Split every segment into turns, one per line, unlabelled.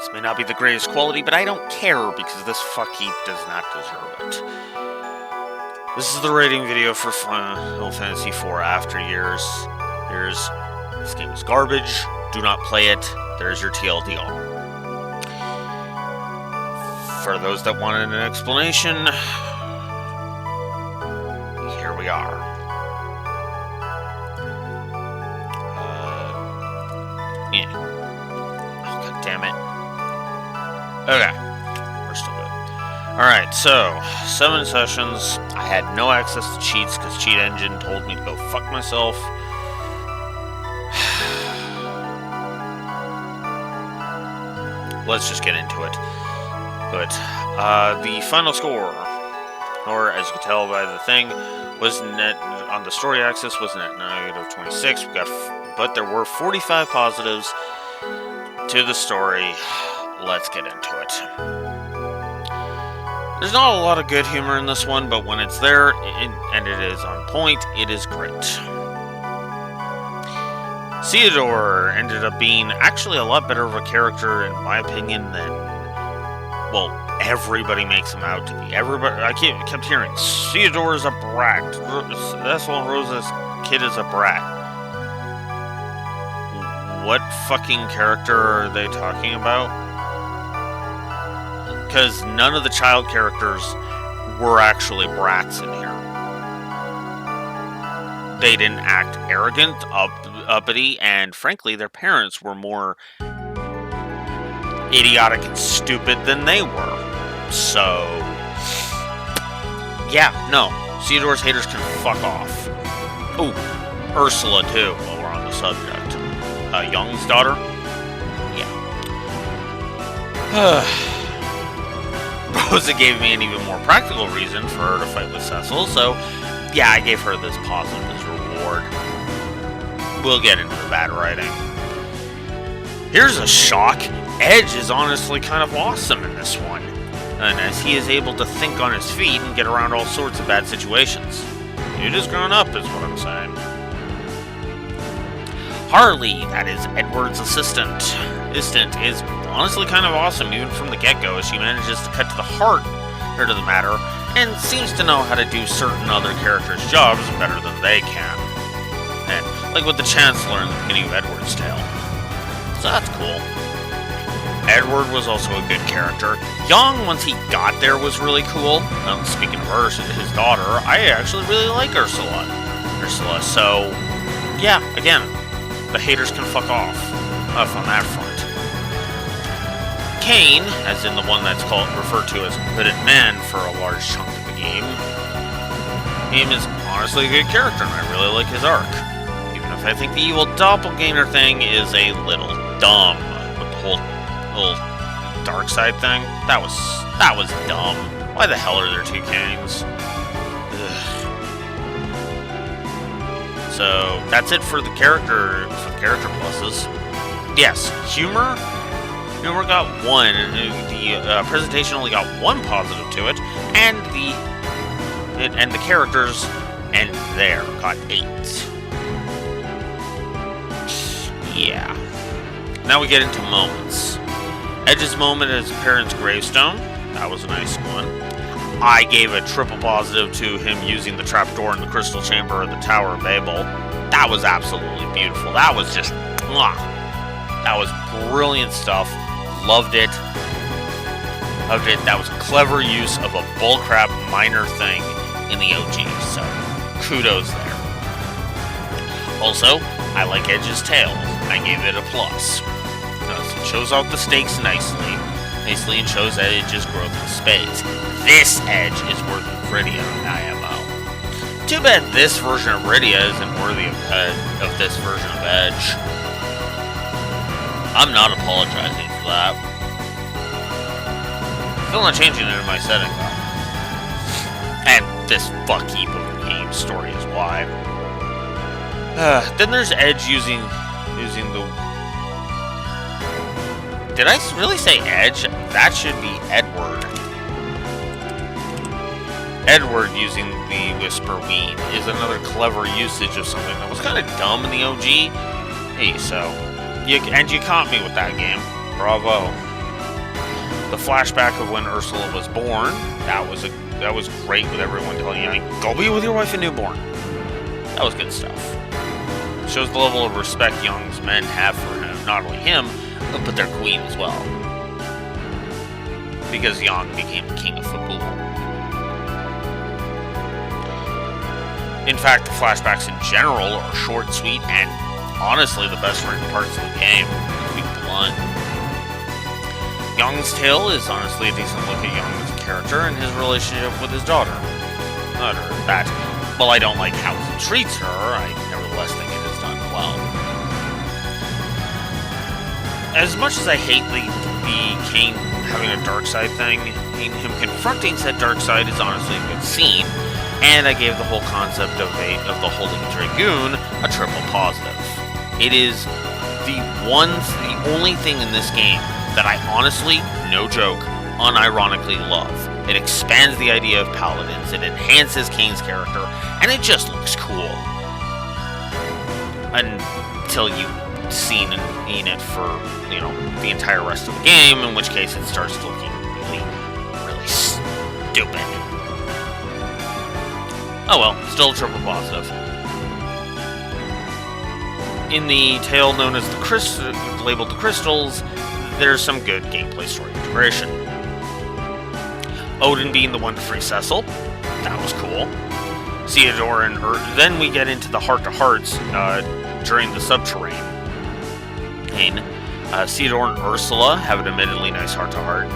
This may not be the greatest quality, but I don't care because this fuckheap does not deserve it. This is the rating video for Final Fantasy IV After Years. This game is garbage. Do not play it. There's your TLDR. For those that wanted an explanation, here we are. Yeah. Oh, God damn it. Okay. We're still good. Alright, so, 7 sessions. I had no access to cheats because Cheat Engine told me to go fuck myself. Let's just get into it. But, the final score, or as you can tell by the thing, was net on the story axis was net negative 26. But there were 45 positives to the story. Let's get into it. There's not a lot of good humor in this one, but when it's there and it is on point, it is great. Theodore ended up being actually a lot better of a character, in my opinion, than, well, everybody makes him out to be. I kept hearing, Theodore is a brat. Ursula Rosa's kid is a brat. What fucking character are they talking about? Because none of the child characters were actually brats in here. They didn't act arrogant, uppity, and frankly, their parents were more idiotic and stupid than they were. So, yeah, no. Theodore's haters can fuck off. Ooh, Ursula too, while we're on the subject. Young's daughter? Yeah. Rosa gave me an even more practical reason for her to fight with Cecil, so yeah, I gave her this positive as reward. We'll get into the bad writing. Here's a shock. Edge is honestly kind of awesome in this one, and as he is able to think on his feet and get around all sorts of bad situations. Dude has grown up, is what I'm saying. Harley, that is Edward's assistant, is honestly kind of awesome even from the get-go, as she manages to cut to the heart of the matter and seems to know how to do certain other characters' jobs better than they can. And like with the Chancellor in the beginning of Edward's tale. So that's cool. Edward was also a good character. Young, once he got there, was really cool. Speaking of his daughter, I actually really like Ursula. So, yeah, again, the haters can fuck off on that front. Kain, as in the one that's referred to as Hooded Man for a large chunk of the game, is honestly a good character, and I really like his arc. Even if I think the evil doppelganger thing is a little dumb, with the whole dark side thing. That was dumb. Why the hell are there 2 Kains? So that's it for the character pluses. Yes, humor got 1. The presentation only got 1 positive to it, and the characters and there got 8. Yeah. Now we get into moments. Edge's moment at his parents' gravestone. That was a nice one. I gave a triple positive to him using the trapdoor in the crystal chamber of the Tower of Babel. That was absolutely beautiful. That was just, that was brilliant stuff. Loved it. That was a clever use of a bullcrap minor thing in the OG, so kudos there. Also, I like Edge's tail. I gave it a plus. It shows out the stakes nicely and shows Edge's growth in spades. This Edge is worth Rydia IMO. Too bad this version of Rydia isn't worthy of this version of Edge. I'm not apologizing for that. Still not changing it in my setting though. And this fuckheap of a game story is why. Then there's Edge using the... Did I really say Edge? That should be Edward. Edward using the Whisper Weed is another clever usage of something that was kind of dumb in the OG. Hey, so... You caught me with that game. Bravo. The flashback of when Ursula was born, that was great, with everyone telling Young, go be with your wife and newborn. That was good stuff. Shows the level of respect Young's men have for him, not only him, but their queen as well. Because Yang became king of Fabul. In fact, the flashbacks in general are short, sweet, and honestly the best written parts of the game, to be blunt. Young's tale is honestly a decent look at Young as a character and his relationship with his daughter. Not her, that. While I don't like how he treats her, I nevertheless think it is done well. As much as I hate the Kain having a dark side thing, him confronting said dark side is honestly a good scene, and I gave the whole concept of the Holy Dragoon a triple positive. It is the only thing in this game that I honestly, no joke, unironically love. It expands the idea of paladins, it enhances Kain's character, and it just looks cool. Until you've seen it for, the entire rest of the game, in which case it starts looking really, really stupid. Oh well, still a triple positive. In the tale known as labeled the Crystals, there's some good gameplay story integration. Odin being the one to free Cecil, that was cool. Theodore and then we get into the heart-to-hearts during the subterranean. Theodore and Ursula have an admittedly nice heart-to-heart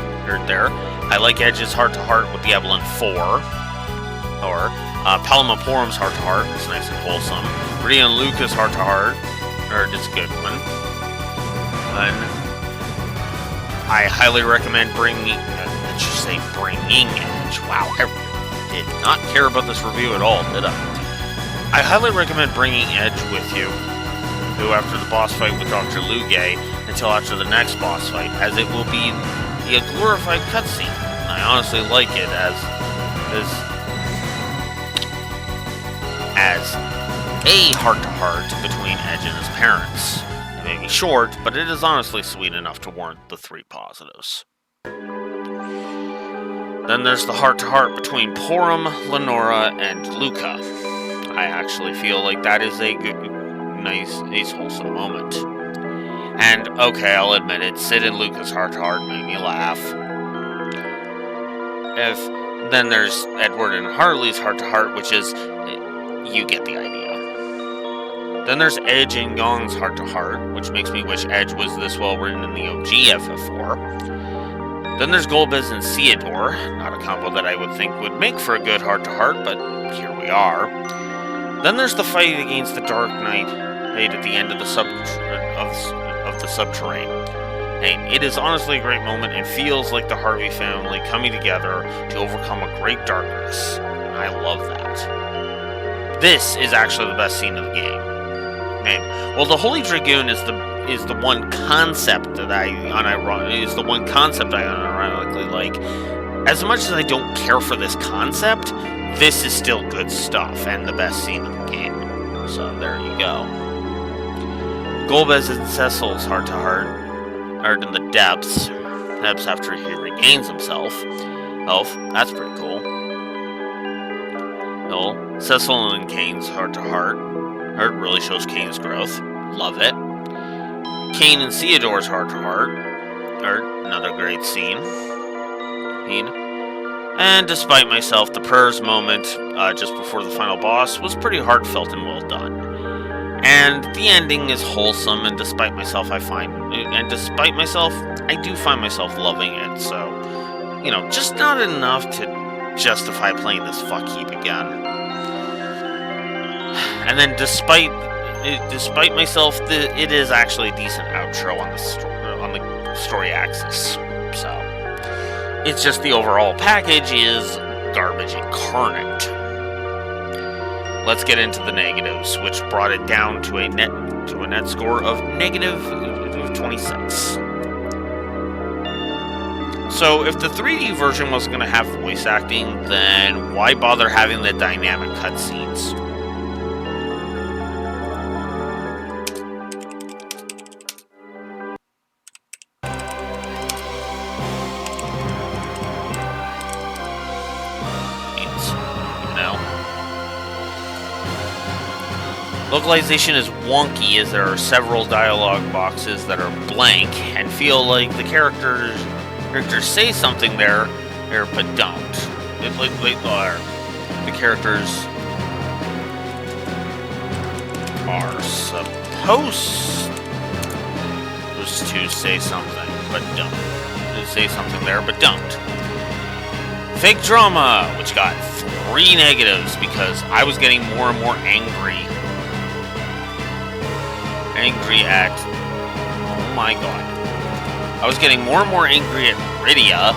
there. I like Edge's heart-to-heart with Diabolin 4. Or Palamaporum's heart-to-heart, it's nice and wholesome. Rydia and Luca's heart-to-heart, it's a good one. And I highly recommend bringing Edge. Wow, I did not care about this review at all, did I? I highly recommend bringing Edge with you, who after the boss fight with Dr. Lugae, until after the next boss fight, as it will be a glorified cutscene. I honestly like it as a heart-to-heart between Edge and his parents. It may be short, but it is honestly sweet enough to warrant the 3 positives. Then there's the heart-to-heart between Porum, Lenora, and Luca. I actually feel like that is a good, nice, wholesome moment. And, okay, I'll admit it, Cid and Luca's heart-to-heart made me laugh. Then there's Edward and Harley's heart-to-heart, which is, you get the idea. Then there's Edge and Yong's heart-to-heart, which makes me wish Edge was this well written in the OG FF4. Then there's Golbez and Theodore, not a combo that I would think would make for a good heart-to-heart, but here we are. Then there's the fight against the Dark Knight at the end of the subterranean. It is honestly a great moment and feels like the Harvey family coming together to overcome a great darkness. And I love that. This is actually the best scene of the game. Well, the Holy Dragoon is the one concept that I unironically like. As much as I don't care for this concept, this is still good stuff and the best scene of the game. So there you go. Golbez and Cecil's heart-to-heart are in the depths after he regains himself. That's pretty cool. Cecil and Kain's heart-to-heart. It really shows Kain's growth. Love it. Kain and Theodore's heart-to-heart. Another great scene. And despite myself, the prayers moment just before the final boss was pretty heartfelt and well done. And the ending is wholesome, and despite myself, I do find myself loving it, so, just not enough to justify playing this fuck heap again. And then despite myself, it is actually a decent outro on the story axis, so it's just the overall package is garbage incarnate. Let's get into the negatives, which brought it down to a net score of negative 26. So if the 3D version was going to have voice acting, then why bother having the dynamic cutscenes? Localization is wonky as there are several dialogue boxes that are blank and feel like the characters say something there but don't. The characters are supposed to say something but don't. They say something there but don't. Fake drama, which got 3 negatives because I was getting more and more angry at, oh my god, I was getting more and more angry at Rydia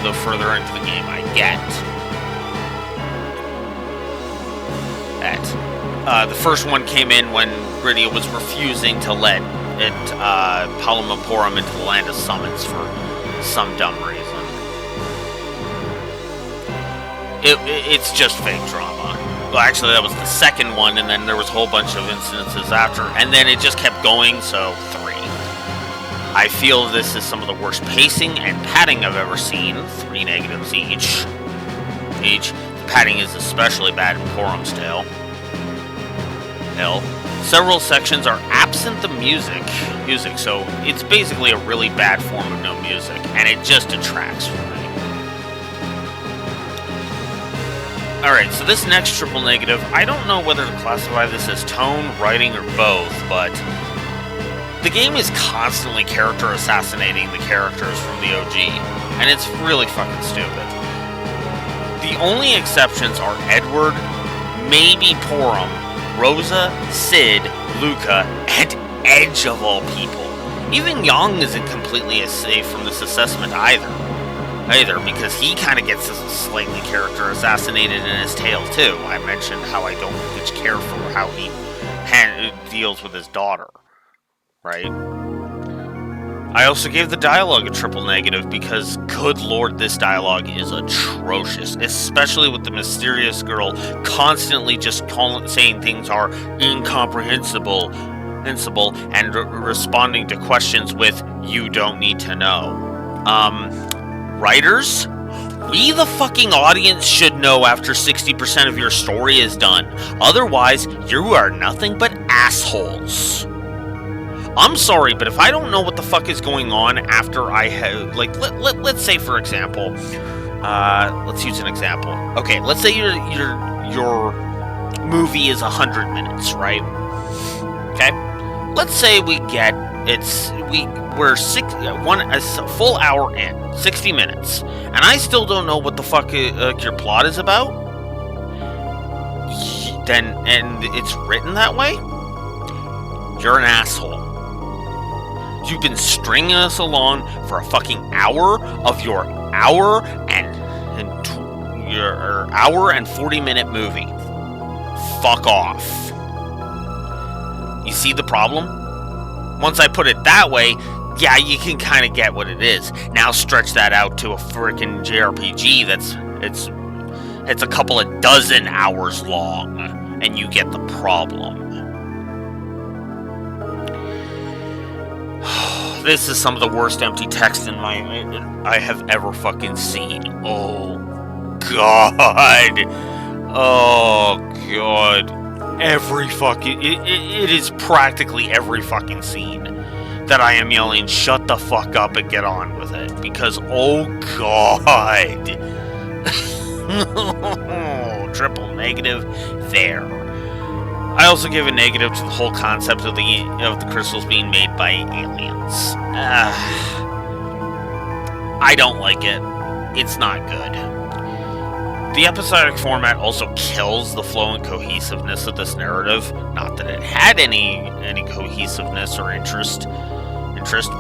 the further into the game I get. The first one came in when Rydia was refusing to let it Palamaporum into the Land of Summons for some dumb reason. It's just fake drama. Well, actually, that was the second one, and then there was a whole bunch of incidences after, and then it just kept going, so 3. I feel this is some of the worst pacing and padding I've ever seen, 3 negatives each. The padding is especially bad in Porum's Tale. Several sections are absent the music, so it's basically a really bad form of no music, and it just detracts from me. Alright, so this next triple negative, I don't know whether to classify this as tone, writing, or both, but the game is constantly character assassinating the characters from the OG, and it's really fucking stupid. The only exceptions are Edward, maybe Porum, Rosa, Cid, Luca, and Edge of all people. Even Young isn't completely as safe from this assessment either, because he kind of gets slightly character assassinated in his tale too. I mentioned how I don't much care for how he deals with his daughter, right? I also gave the dialogue a triple negative because, good lord, this dialogue is atrocious, especially with the mysterious girl constantly just saying things are incomprehensible and responding to questions with, "You don't need to know." Writers, we the fucking audience should know after 60% of your story is done. Otherwise, you are nothing but assholes. I'm sorry, but if I don't know what the fuck is going on after I have, like, let's say, for example, let's use an example. Okay, let's say your movie is 100 minutes, right? Okay? Let's say we're a full hour in, 60 minutes, and I still don't know what the fuck your plot is about. And it's written that way. You're an asshole. You've been stringing us along for a fucking hour of your hour and 40-minute movie. Fuck off. You see the problem? Once I put it that way, yeah, you can kind of get what it is. Now stretch that out to a freaking JRPG it's a couple of dozen hours long, and you get the problem. This is some of the worst empty text I have ever fucking seen. Oh god. Oh god. Every fucking it is practically every fucking scene that I am yelling, shut the fuck up and get on with it, because oh god. Triple negative there. I also give a negative to the whole concept of the crystals being made by aliens. I don't like it. It's not good. The episodic format also kills the flow and cohesiveness of this narrative. Not that it had any cohesiveness or interest,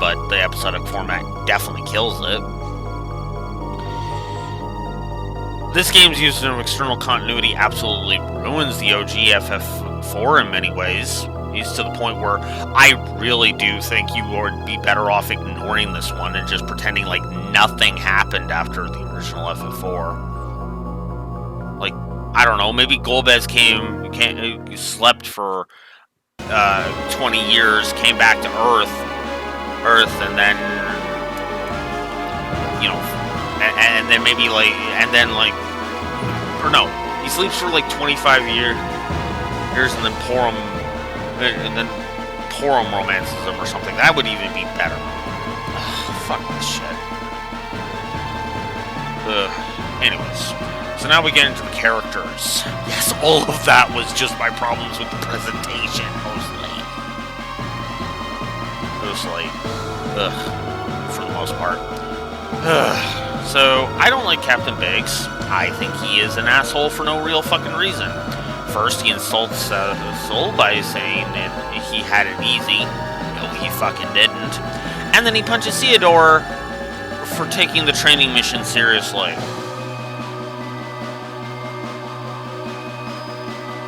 but the episodic format definitely kills it. This game's use of external continuity absolutely ruins the OG FF4 in many ways. It's to the point where I really do think you would be better off ignoring this one and just pretending like nothing happened after the original FF4. Like, I don't know, maybe Golbez slept for 20 years, came back to Earth, and then, you know, and then maybe like, or no, he sleeps for like 25 years, characters and then pour them romances or something. That would even be better. Ugh, fuck this shit. Anyways, so now we get into the characters. Yes, all of that was just my problems with the presentation, mostly. For the most part. So, I don't like Captain Biggs. I think he is an asshole for no real fucking reason. First, he insults Cecil by saying that he had it easy. No, he fucking didn't. And then he punches Theodore for taking the training mission seriously.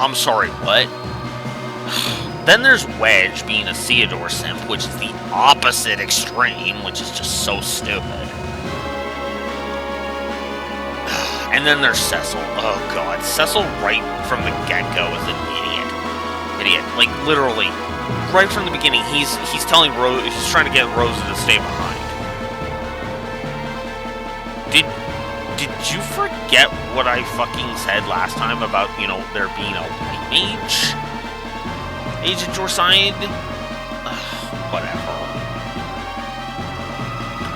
I'm sorry, what? Then there's Wedge being a Theodore simp, which is the opposite extreme, which is just so stupid. And then there's Cecil. Oh god, Cecil right from the get-go is an idiot. Like literally, right from the beginning, he's telling Rose, he's trying to get Rosa to stay behind. Did you forget what I fucking said last time about, you know, there being a white mage agent your side? Whatever.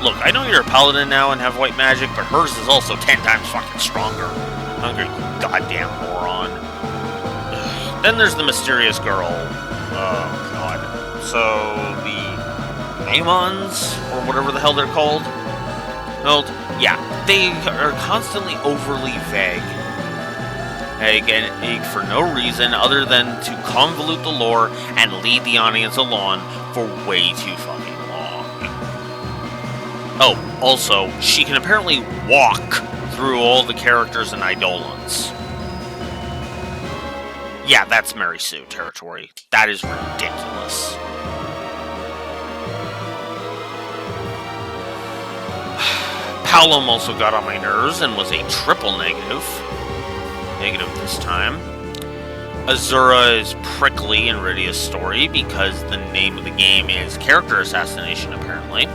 Look, I know you're a paladin now and have white magic, but hers is also 10 times fucking stronger. Hungry, you goddamn moron. Then there's the mysterious girl. Oh, god. So, the Amons, or whatever the hell they're called? Well, yeah, they are constantly overly vague. Again, for no reason other than to convolute the lore and lead the audience along for way too fucking long. Oh, also, she can apparently walk through all the characters in Eidolons. Yeah, that's Mary Sue territory. That is ridiculous. Palom also got on my nerves and was a triple negative. Negative this time. Azura is prickly in Rydia's story because the name of the game is character assassination, apparently.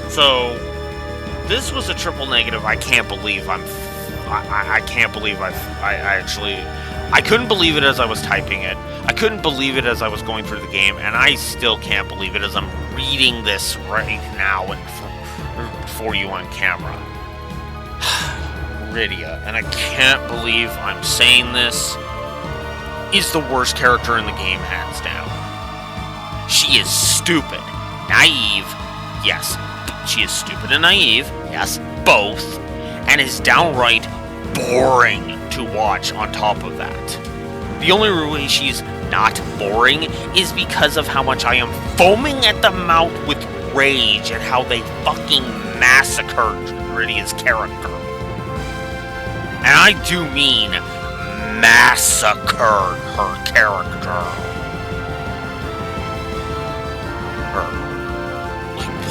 So, this was a triple negative. I can't believe I can't believe I couldn't believe it as I was typing it. I couldn't believe it as I was going through the game, and I still can't believe it as I'm reading this right now and for you on camera. Rydia, and I can't believe I'm saying this, is the worst character in the game, hands down. She is stupid, naive, yes. She is stupid and naive, yes, both, and is downright boring to watch on top of that. The only way she's not boring is because of how much I am foaming at the mouth with rage at how they fucking massacred Rydia's character. And I do mean massacred her character.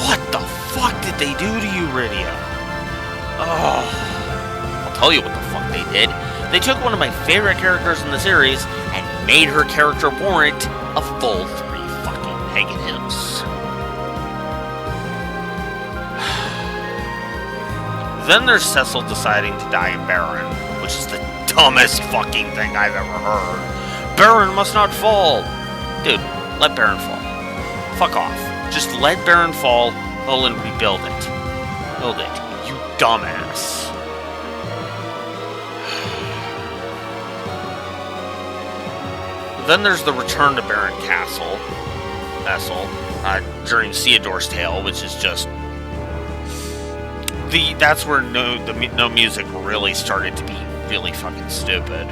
What the fuck did they do to you, Rydia? Oh, I'll tell you what the fuck they did. They took one of my favorite characters in the series and made her character warrant a full 3 fucking negatives. Then there's Cecil deciding to die in Baron, which is the dumbest fucking thing I've ever heard. Baron must not fall. Dude, let Baron fall. Fuck off. Just let Baron fall, and rebuild it. Build it, you dumbass. Then there's the return to Baron Castle, during Theodore's Tale, which is just that's where no music really started to be really fucking stupid.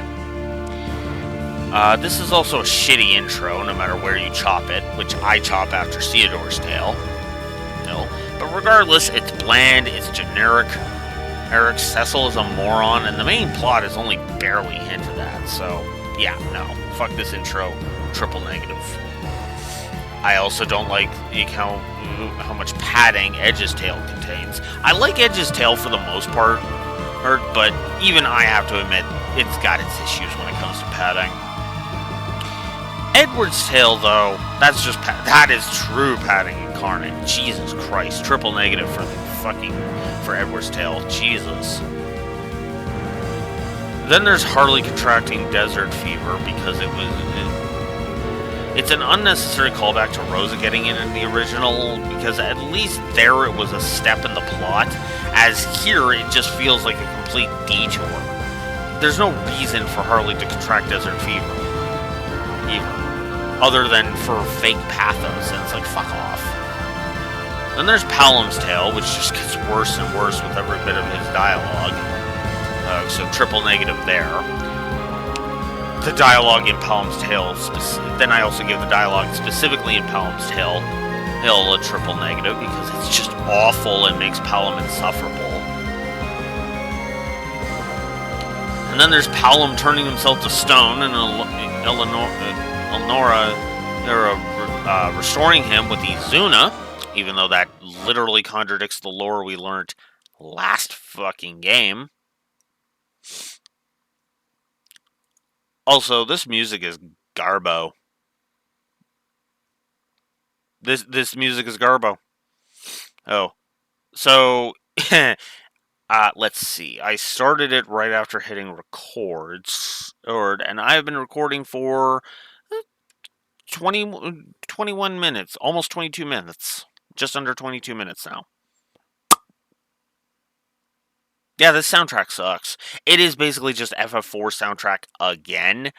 This is also a shitty intro, no matter where you chop it, which I chop after Theodore's Tale. No, but regardless, it's bland, it's generic. Eric Cecil is a moron, and the main plot is only barely hinted at, so yeah, no. Fuck this intro. Triple negative. I also don't like how much padding Edge's Tale contains. I like Edge's Tale for the most part, but even I have to admit, it's got its issues when it comes to padding. Edward's Tale, though, that is true padding and incarnate. Jesus Christ. Triple negative for Edward's Tale. Jesus. Then there's Harley contracting desert fever because it's an unnecessary callback to Rosa getting it in the original, because at least there it was a step in the plot, as here it just feels like a complete detour. There's no reason for Harley to contract desert fever, other than for fake pathos, and it's like, fuck off. Then there's Palom's Tale, which just gets worse and worse with every bit of his dialogue, so triple negative there. The dialogue in Palom's Tale, then I also give the dialogue specifically in Palom's Tale a triple negative, because it's just awful and makes Palom insufferable. And then there's Palom turning himself to stone, and Elnora restoring him with Izuna, even though that literally contradicts the lore we learned last fucking game. Also, this music is garbo. This music is garbo. Oh. So, let's see. I started it right after hitting records. And I've been recording for 21 minutes. Almost 22 minutes. Just under 22 minutes now. Yeah, this soundtrack sucks. It is basically just FF4 soundtrack again,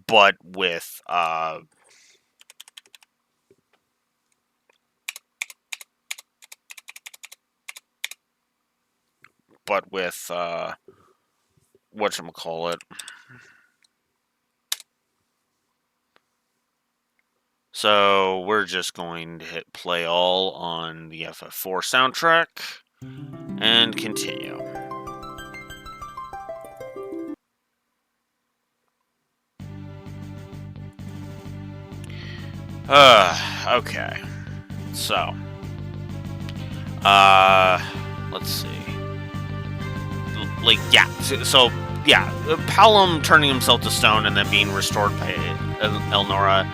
but with whatchamacallit. So we're just going to hit play all on the FF4 soundtrack and continue. Okay. So, let's see. Palom turning himself to stone and then being restored by Elnora,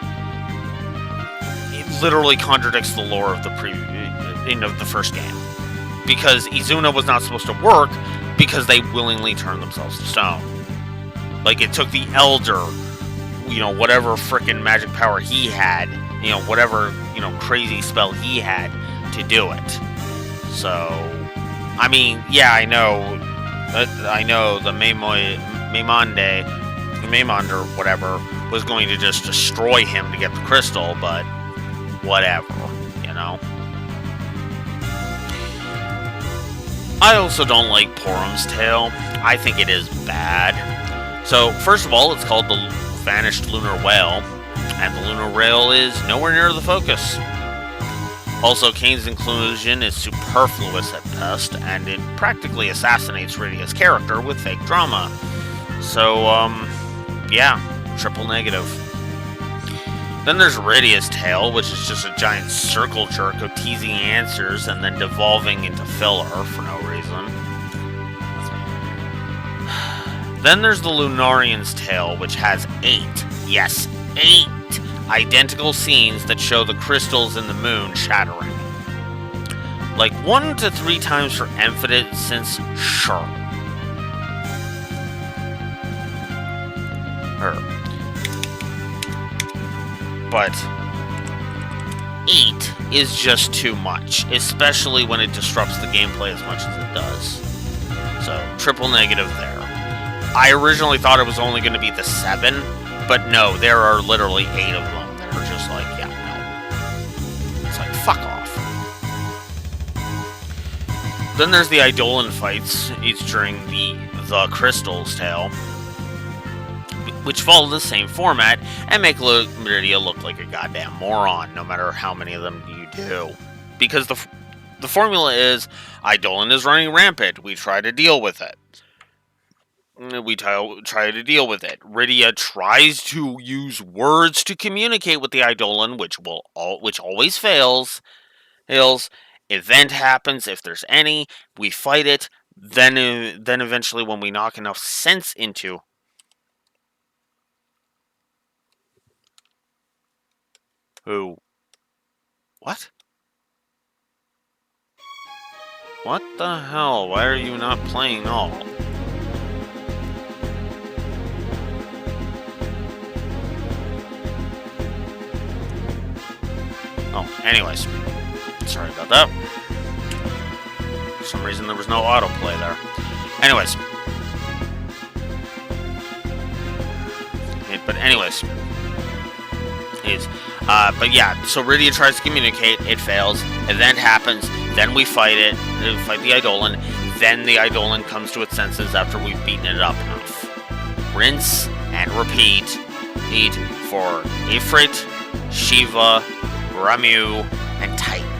it literally contradicts the lore of the first game, because Izuna was not supposed to work because they willingly turned themselves to stone. Like, it took the Elder, whatever frickin' magic power he had, whatever, crazy spell he had to do it. So, I mean, yeah, I know the Maymond or whatever was going to just destroy him to get the crystal, but whatever, I also don't like Porum's Tale. I think it is bad. So, first of all, it's called the Vanished Lunar Whale, and the Lunar Whale is nowhere near the focus. Also, Kane's inclusion is superfluous at best, and it practically assassinates Rydia's character with fake drama. So, yeah, triple negative. Then there's Rydia's Tale, which is just a giant circle jerk of teasing answers and then devolving into filler for no reason. Then there's the Lunarian's Tale, which has 8 identical scenes that show the crystals in the moon shattering. Like 1 to 3 times for emphasis, sure. But 8 is just too much, especially when it disrupts the gameplay as much as it does. So, triple negative there. I originally thought it was only going to be the 7, but no, there are literally 8 of them that are just like, yeah, no. It's like, fuck off. Then there's the Eidolon fights, each during the Crystal's Tale, which follow the same format and make Rydia look like a goddamn moron, no matter how many of them you do. Because the formula is, Eidolon is running rampant, we try to deal with it. Rydia tries to use words to communicate with the Eidolon, which always fails. Event happens, if there's any, we fight it. Then eventually, when we knock enough sense into who? What? What the hell? Why are you not playing all? Oh, anyways. Sorry about that. For some reason there was no autoplay there. Anyways. But anyways. But yeah, so Rydia tries to communicate, it fails, event happens, then we fight it, fight the Eidolon, then the Eidolon comes to its senses after we've beaten it up enough. Rinse and repeat. Eat for Ifrit, Shiva, Ramu, and Titan.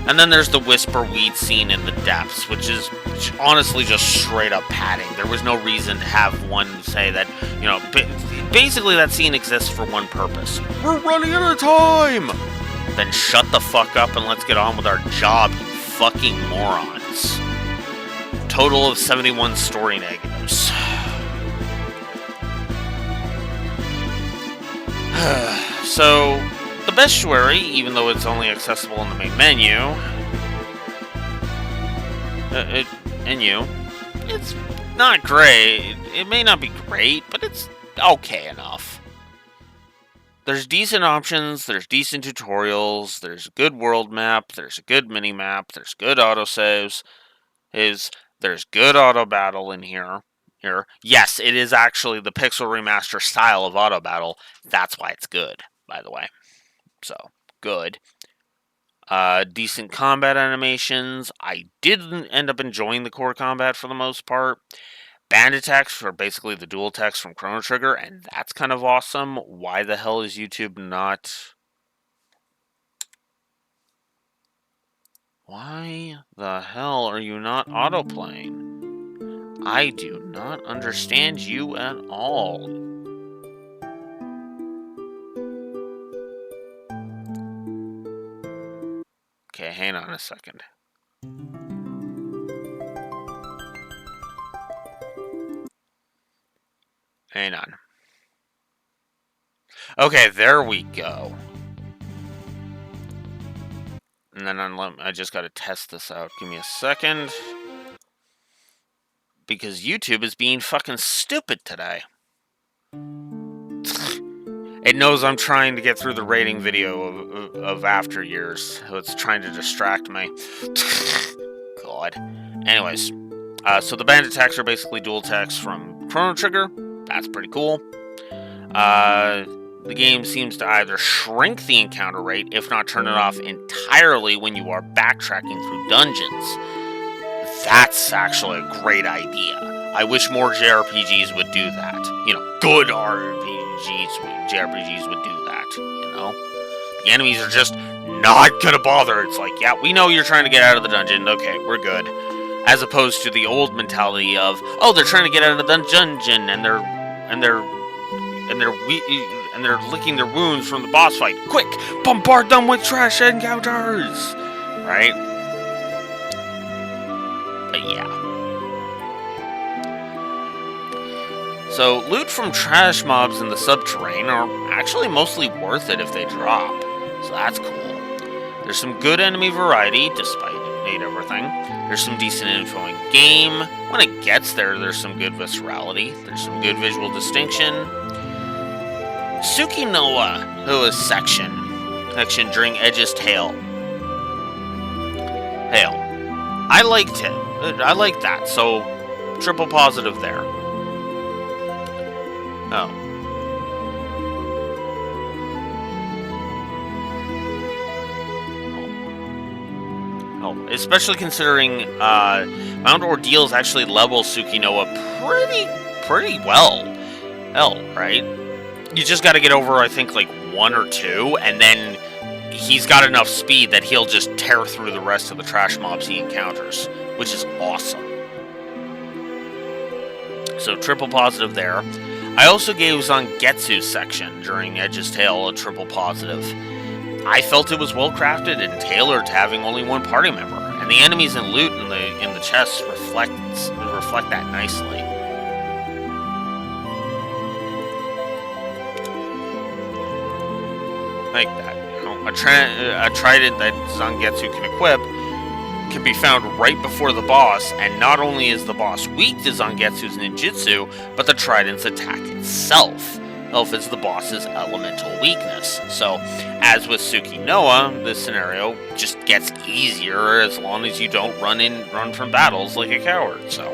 And then there's the Whisper Weed scene in the depths, which is honestly just straight up padding. There was no reason to have one say that, you know, basically that scene exists for one purpose. We're running out of time! Then shut the fuck up and let's get on with our job, you fucking morons. Total of 71 story negatives. So, the Bestuary, even though it's only accessible in the main menu, it's not great. It may not be great, but it's okay enough. There's decent options, there's decent tutorials, there's a good world map, there's a good mini-map, there's good autosaves, there's good auto battle in here. Yes, it is actually the Pixel Remaster style of auto battle. That's why it's good, by the way. So, good. Decent combat animations. I didn't end up enjoying the core combat for the most part. Band attacks are basically the dual attacks from Chrono Trigger, and that's kind of awesome. Why the hell is YouTube not... Why the hell are you not autoplaying? I do not understand you at all. Okay, hang on a second. Hang on. Okay, there we go. And then I just gotta test this out. Give me a second. Because YouTube is being fucking stupid today. It knows I'm trying to get through the rating video of After Years. So it's trying to distract me. God. Anyways. So the band attacks are basically dual attacks from Chrono Trigger. That's pretty cool. The game seems to either shrink the encounter rate, if not turn it off entirely when you are backtracking through dungeons. That's actually a great idea. I wish more JRPGs would do that. You know, good JRPGs would do that, you know? The enemies are just not gonna bother. It's like, yeah, we know you're trying to get out of the dungeon. Okay, we're good. As opposed to the old mentality of, oh, they're trying to get out of the dungeon and they're licking their wounds from the boss fight. Quick, bombard them with trash encounters, right? But yeah. So loot from trash mobs in the subterranean are actually mostly worth it if they drop. So that's cool. There's some good enemy variety, despite it ain't everything. There's some decent info in game. When it gets there, there's some good viscerality. There's some good visual distinction. Tsukinoa, who is section during Edge's Tale. I liked it. I like that, so triple positive there. Especially considering Mount Ordeals actually levels Tsukinoa pretty well. Right? You just got to get over, I think, like 1 or 2, and then he's got enough speed that he'll just tear through the rest of the trash mobs he encounters, which is awesome. So triple positive there. I also gave Zangetsu's section during Edge's Tale a triple positive. I felt it was well crafted and tailored to having only one party member, and the enemies and loot in the chests reflect that nicely. Like that. a trident that Zangetsu can equip can be found right before the boss, and not only is the boss weak to Zangetsu's ninjutsu, but the trident's attack itself is the boss's elemental weakness. So, as with Tsukinoa, this scenario just gets easier as long as you don't run from battles like a coward. So,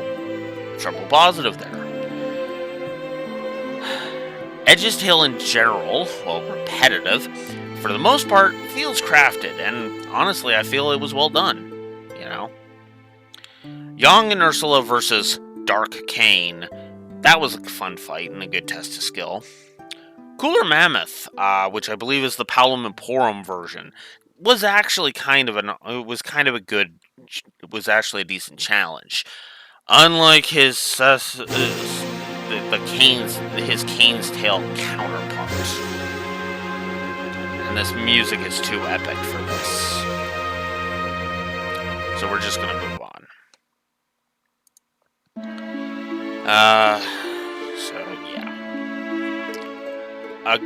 triple positive there. Edge's tale in general, while repetitive, for the most part, feels crafted, and honestly, I feel it was well done. You know? Yang and Ursula versus Dark Cain. That was a fun fight and a good test of skill. Cooler Mammoth, which I believe is the Palum Emporum version, was actually a decent challenge. Unlike his Cain's Tail counterpart. And this music is too epic for this. So we're just gonna move on.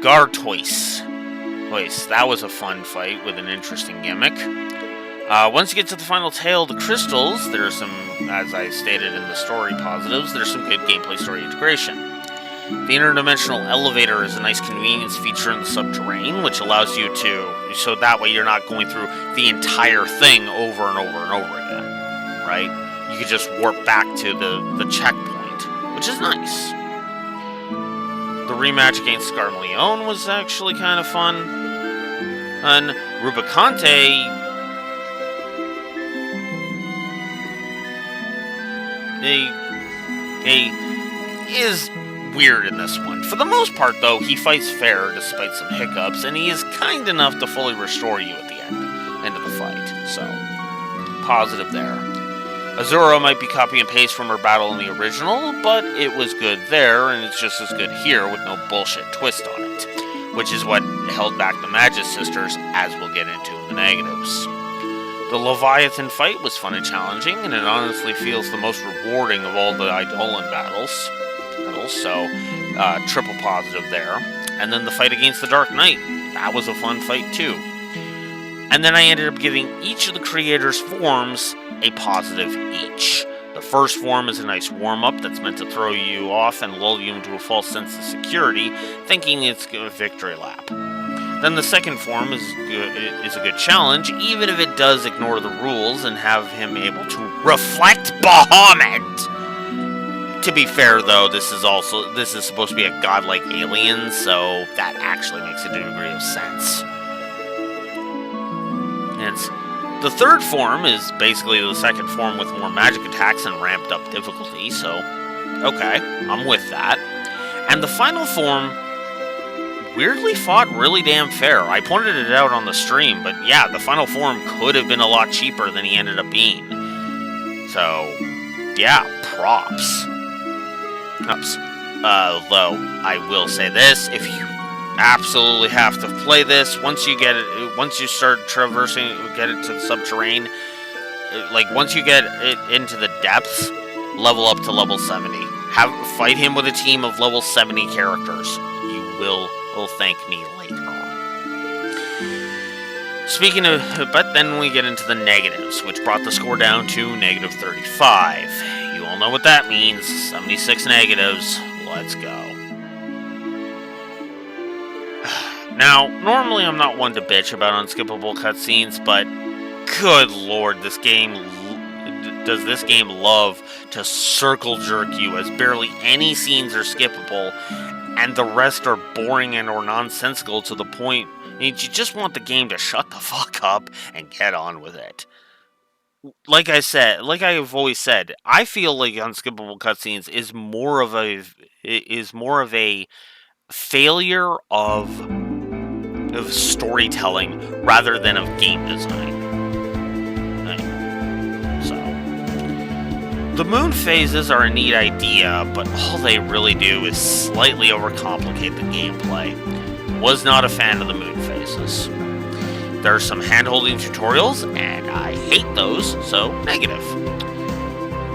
Gartois. That was a fun fight with an interesting gimmick. Once you get to the final tale, the crystals, there's some, as I stated in the story positives, there's some good gameplay story integration. The interdimensional elevator is a nice convenience feature in the subterranean, which allows you to, so that way you're not going through the entire thing over and over and over again, right? You could just warp back to the checkpoint, which is nice. The rematch against Scarmaleone was actually kind of fun. And Rubicante is weird in this one. For the most part, though, he fights fair despite some hiccups, and he is kind enough to fully restore you at the end of the fight. So, positive there. Azura might be copy and paste from her battle in the original, but it was good there, and it's just as good here with no bullshit twist on it, which is what held back the Magus Sisters, as we'll get into in the negatives. The Leviathan fight was fun and challenging, and it honestly feels the most rewarding of all the Eidolon battles, so triple positive there. And then the fight against the Dark Knight, that was a fun fight too. And then I ended up giving each of the creators' forms a positive each. The first form is a nice warm-up that's meant to throw you off and lull you into a false sense of security, thinking it's a victory lap. Then the second form is a good challenge, even if it does ignore the rules and have him able to reflect Bahamut. To be fair, though, this is supposed to be a godlike alien, so that actually makes a degree of sense. The third form is basically the second form with more magic attacks and ramped up difficulty, so okay, I'm with that. And the final form weirdly fought really damn fair. I pointed it out on the stream, but yeah, the final form could have been a lot cheaper than he ended up being. So, yeah, props. Though, I will say this, if you absolutely have to play this, once you start traversing, get it to the subterranean, like, once you get it into the depths, level up to level 70. Fight him with a team of level 70 characters. You will thank me later on. But then we get into the negatives, which brought the score down to negative 35. You all know what that means. 76 negatives. Let's go. Now, normally I'm not one to bitch about unskippable cutscenes, but good lord, does this game love to circle jerk you, as barely any scenes are skippable, and the rest are boring and or nonsensical to the point you just want the game to shut the fuck up and get on with it. Like I've always said, I feel like unskippable cutscenes is more of a failure of storytelling rather than of game design. The moon phases are a neat idea, but all they really do is slightly overcomplicate the gameplay. Was not a fan of the moon phases. There are some hand-holding tutorials, and I hate those, so negative.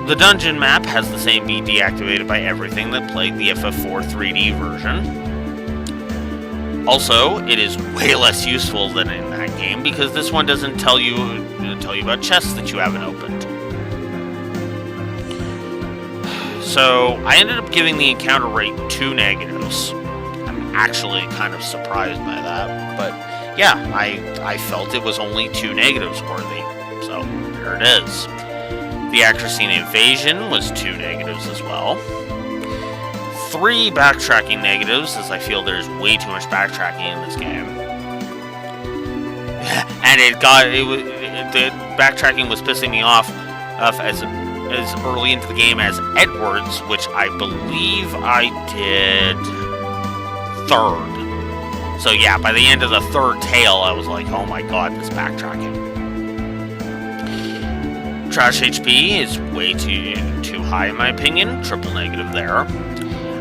The dungeon map has the same being deactivated by everything that plagued the FF4 3D version. Also, it is way less useful than in that game because this one doesn't tell you about chests that you haven't opened. So, I ended up giving the encounter rate 2 negatives. I'm actually kind of surprised by that, but yeah, I felt it was only 2 negatives worthy. So, there it is. The accuracy and evasion was 2 negatives as well. 3 backtracking negatives, as I feel there's way too much backtracking in this game. And the backtracking was pissing me off as early into the game as Edwards, which I believe I did 3rd. So yeah, by the end of the 3rd tail, I was like, oh my god, this backtracking. Trash HP is way too high in my opinion, triple negative there.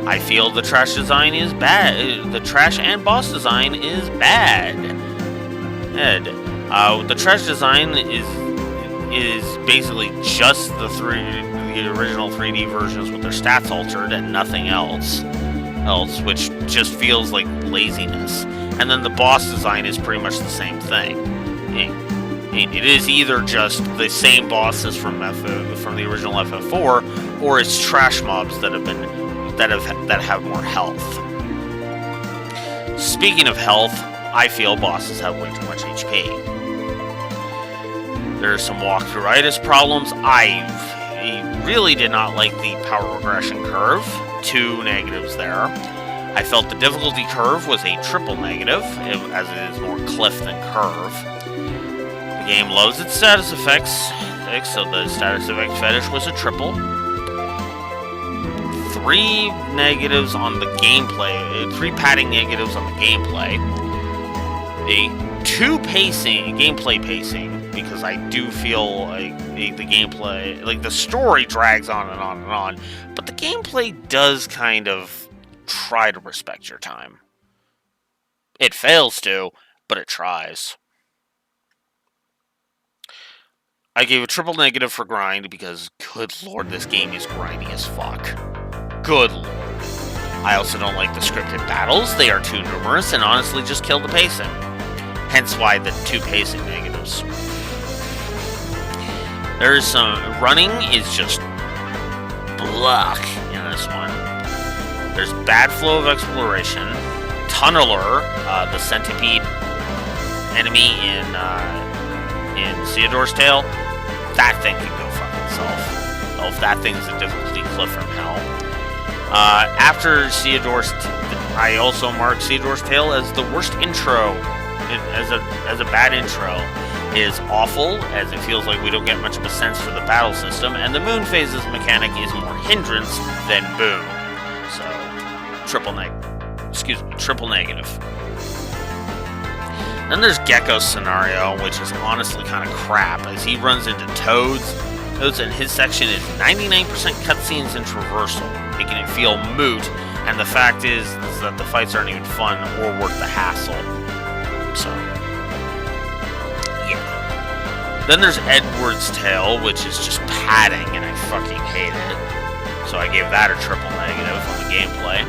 I feel the trash design is bad. The trash and boss design is bad. The trash design is basically just the original 3D versions with their stats altered and nothing else, which just feels like laziness. And then the boss design is pretty much the same thing. It is either just the same bosses from the original FF4, or it's trash mobs that have more health. Speaking of health, I feel bosses have way too much HP. There's some walkthroughitis problems. I really did not like the power regression curve. 2 negatives there. I felt the difficulty curve was a triple negative, as it is more cliff than curve. The game loves its status effects, so the status effect fetish was a triple. 3 negatives on the gameplay, 3 padding negatives on the gameplay. A 2 gameplay pacing, because I do feel like the gameplay, like the story drags on and on and on, but the gameplay does kind of try to respect your time. It fails to, but it tries. I gave a triple negative for grind because, good lord, this game is grindy as fuck. Good lord. I also don't like the scripted battles. They are too numerous and honestly just kill the pacing. Hence why the 2 pacing negatives. There's some... running is just... blah in this one. There's bad flow of exploration. Tunneler, the centipede enemy in Theodore's Tale, that thing can go fuck itself. Oh, if that thing's a difficulty cliff from hell. After Theodore's... I also mark Theodore's Tale as the worst intro, as a bad intro. It is awful, as it feels like we don't get much of a sense for the battle system, and the moon phases mechanic is more hindrance than boon. So, triple negative. Then there's Gecko's scenario, which is honestly kind of crap, as he runs into Toads, and his section is 99% cutscenes and traversal, making it feel moot, and the fact is that the fights aren't even fun or worth the hassle. So, yeah. Then there's Edward's Tale, which is just padding, and I fucking hate it. So I gave that a triple negative on the gameplay.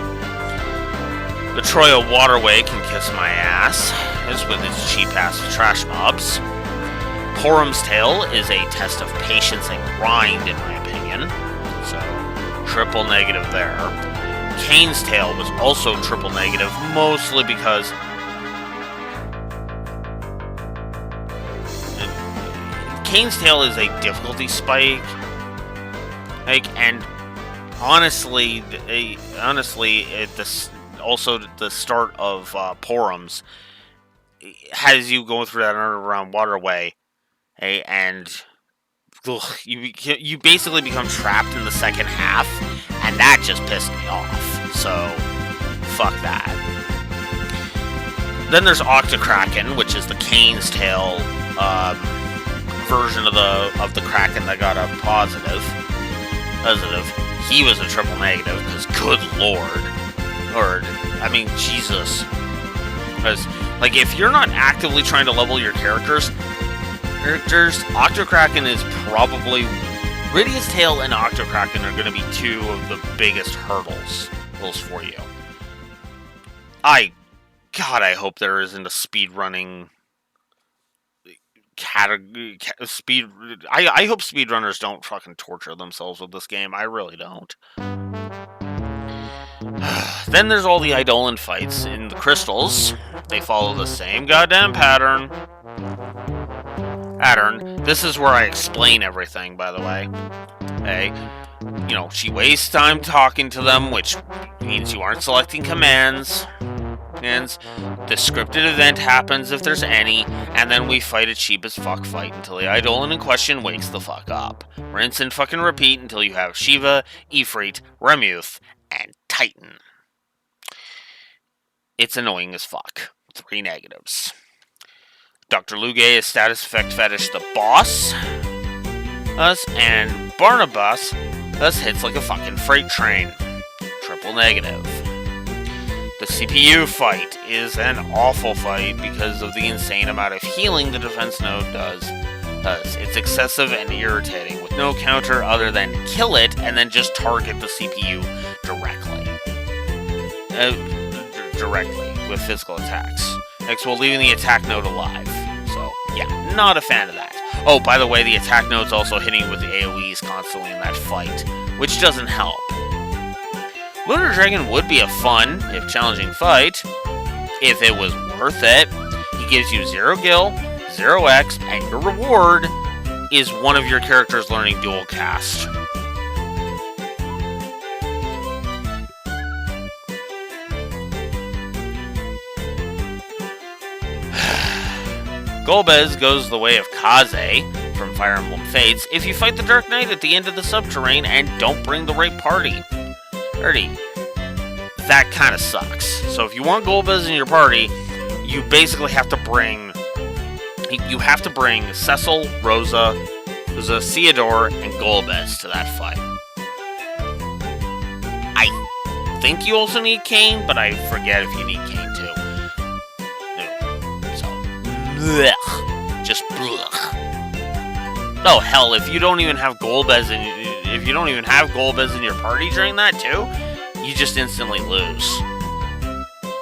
The Troya Waterway can kiss my ass, as with its cheap-ass trash mobs. Porum's Tale is a test of patience and grind, in my opinion. So, triple negative there. Kane's Tale was also triple negative, mostly because... Kane's Tale is a difficulty spike, and honestly, also the start of Porum's has you going through that underground waterway, and you basically become trapped in the second half, and that just pissed me off. So, fuck that. Then there's Octokraken, which is the Kane's Tale version of the Kraken that got a positive. He was a triple negative, because good lord. Or, I mean, Jesus. Because, like, if you're not actively trying to level your characters, Octokraken is probably... Rydia's Tale and Octokraken are going to be 2 of the biggest hurdles for you. I God, I hope there isn't a speedrunning speed. I hope speedrunners don't fucking torture themselves with this game. I really don't. Then there's all the Eidolon fights in the crystals. They follow the same goddamn pattern. This is where I explain everything, by the way. Hey, she wastes time talking to them, which means you aren't selecting commands. And the scripted event happens if there's any, and then we fight a cheap as fuck fight until the Eidolon in question wakes the fuck up. Rinse and fucking repeat until you have Shiva, Ifrit, Remuth, and Titan. It's annoying as fuck. 3 negatives. Dr. Lugae is status effect fetish the boss. And Barnabas hits like a fucking freight train. Triple negative. The CPU fight is an awful fight because of the insane amount of healing the defense node does. It's excessive and irritating, with no counter other than kill it and then just target the CPU directly. Directly with physical attacks. Next, while leaving the attack node alive. So, yeah, not a fan of that. Oh, by the way, the attack node's also hitting with the AoEs constantly in that fight, which doesn't help. Lunar Dragon would be a fun, if challenging fight, if it was worth it. He gives you 0 gil, 0 exp, and your reward is one of your characters learning dual cast. Golbez goes the way of Kaze from Fire Emblem Fates if you fight the Dark Knight at the end of the subterrane and don't bring the right party. That kind of sucks. So if you want Golbez in your party, you basically have to bring... You have to bring Cecil, Rosa, Theodore, and Golbez to that fight. I think you also need Kain, but I forget if you need Kain too. So, blech. Just blech. Oh hell, if you don't even have Golbez in your party during that too, you just instantly lose.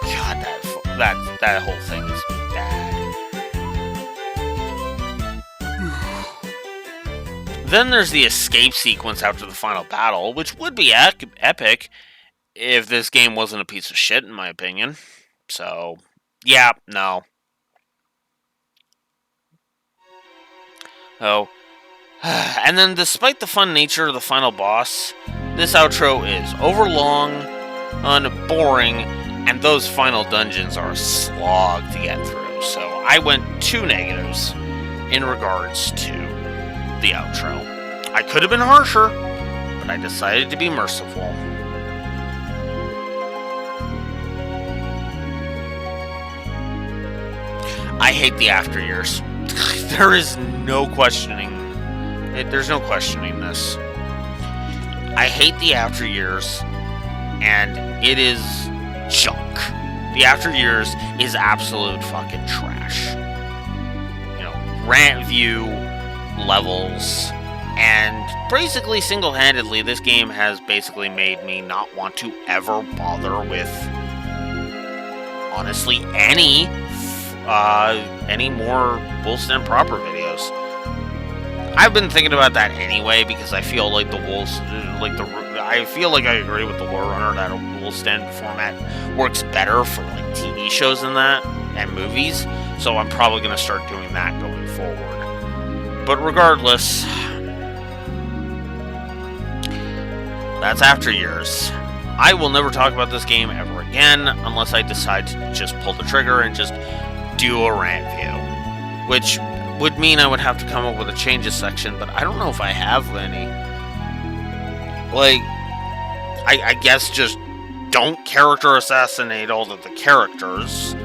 God, that whole thing is bad. Then there's the escape sequence after the final battle, which would be epic if this game wasn't a piece of shit, in my opinion. So, yeah, no. Oh. And then, despite the fun nature of the final boss, this outro is overlong, boring, and those final dungeons are a slog to get through. So I went 2 negatives in regards to the outro. I could have been harsher, but I decided to be merciful. I hate the after years. There is no questioning. There's no questioning this. I hate the after years, and it is junk. The after years is absolute fucking trash. Rant view levels, and basically single-handedly, this game has basically made me not want to ever bother with, honestly, any more Wolfenstein Proper videos. I've been thinking about that anyway because I feel like I feel like I agree with the lore runner that a Wolfenstein format works better for TV shows than that and movies. So I'm probably going to start doing that going forward. But regardless, that's after years. I will never talk about this game ever again unless I decide to just pull the trigger and just do a rant view, which would mean I would have to come up with a changes section, but I don't know if I have any. I guess just don't character assassinate all of the characters.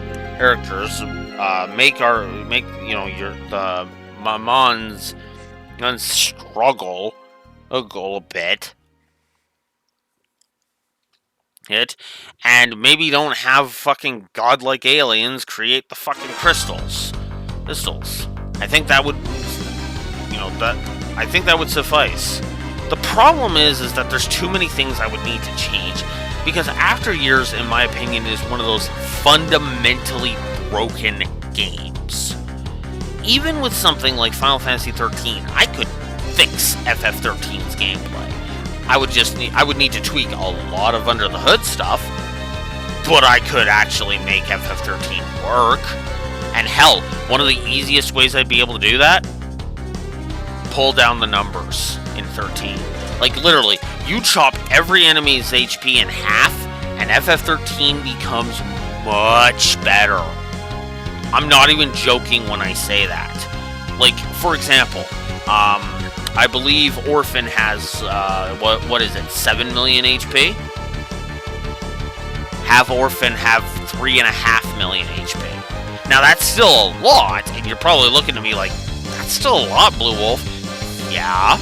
Make the Mamons struggle a bit. And maybe don't have fucking godlike aliens create the fucking crystals. I think that would, suffice. The problem is that there's too many things I would need to change. Because After Years, in my opinion, is one of those fundamentally broken games. Even with something like Final Fantasy 13, I could fix FF13's gameplay. I would need to tweak a lot of under the hood stuff, but I could actually make FF13 work. And hell, one of the easiest ways I'd be able to do that, pull down the numbers in 13. Like literally, you chop every enemy's HP in half, and FF13 becomes much better. I'm not even joking when I say that. Like, for example, I believe Orphan has, what is it, 7 million HP? Have Orphan have 3.5 million HP. Now, that's still a lot, and you're probably looking at me like, that's still a lot, Blue Wolf. Yeah.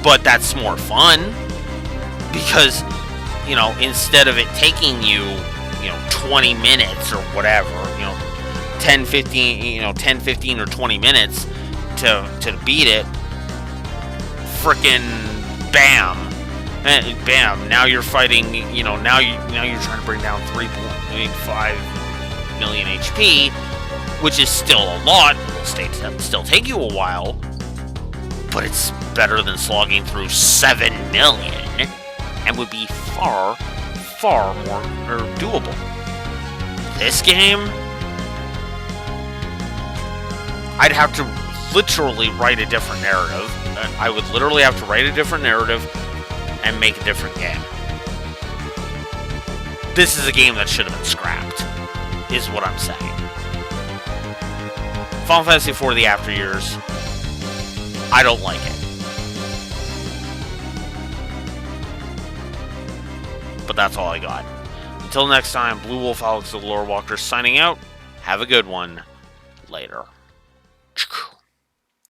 But that's more fun, because, you know, instead of it taking you, 20 minutes or whatever, 10, 15 or 20 minutes to beat it, frickin' bam, now you're fighting, now you're trying to bring down 3.5 million HP, which is still a lot, will still take you a while, but it's better than slogging through 7 million, and would be far, far more doable. This game, I'd have to literally write a different narrative. I would literally have to write a different narrative and make a different game. This is a game that should have been scrapped, is what I'm saying. Final Fantasy IV: The After Years, I don't like it. But that's all I got. Until next time, Blue Wolf Alex the Lore Walker signing out. Have a good one. Later.